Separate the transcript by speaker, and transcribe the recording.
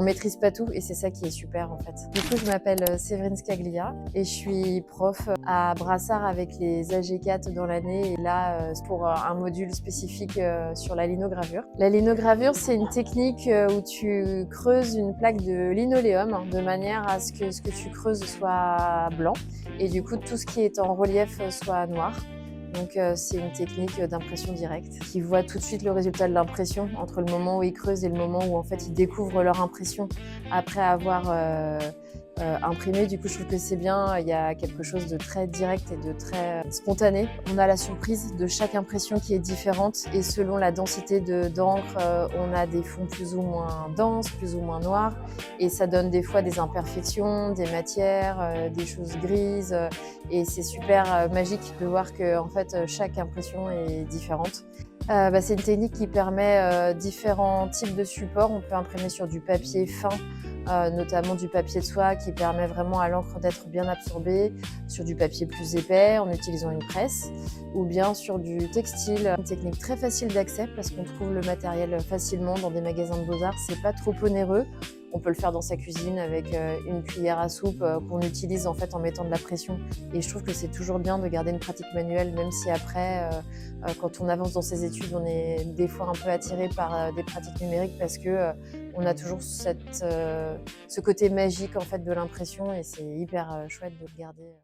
Speaker 1: on maîtrise pas tout et c'est ça qui est super en fait. Du coup, je m'appelle Séverine Scaglia et je suis prof à Brassard avec les AG4 dans l'année et là pour un module spécifique sur la linogravure. La linogravure, c'est une technique où tu creuses une plaque de linoléum de manière à ce que tu creuses soit blanc et du coup tout ce qui est en relief soit noir. Donc c'est une technique d'impression directe qui voit tout de suite le résultat de l'impression entre le moment où ils creusent et le moment où en fait ils découvrent leur impression après avoir imprimé. Du coup, je trouve que c'est bien, il y a quelque chose de très direct et de très spontané. On a la surprise de chaque impression qui est différente et selon la densité d'encre, on a des fonds plus ou moins denses, plus ou moins noirs et ça donne des fois des imperfections, des matières, des choses grises et c'est super magique de voir que en fait, chaque impression est différente. C'est une technique qui permet différents types de supports. On peut imprimer sur du papier fin, notamment du papier de soie qui permet vraiment à l'encre d'être bien absorbée, sur du papier plus épais en utilisant une presse, ou bien sur du textile. Une technique très facile d'accès parce qu'on trouve le matériel facilement dans des magasins de beaux-arts. C'est pas trop onéreux. On peut le faire dans sa cuisine avec une cuillère à soupe qu'on utilise en fait en mettant de la pression. Et je trouve que c'est toujours bien de garder une pratique manuelle, même si après, quand on avance dans ses études, on est des fois un peu attiré par des pratiques numériques parce que on a toujours ce côté magique en fait de l'impression et c'est hyper chouette de le garder.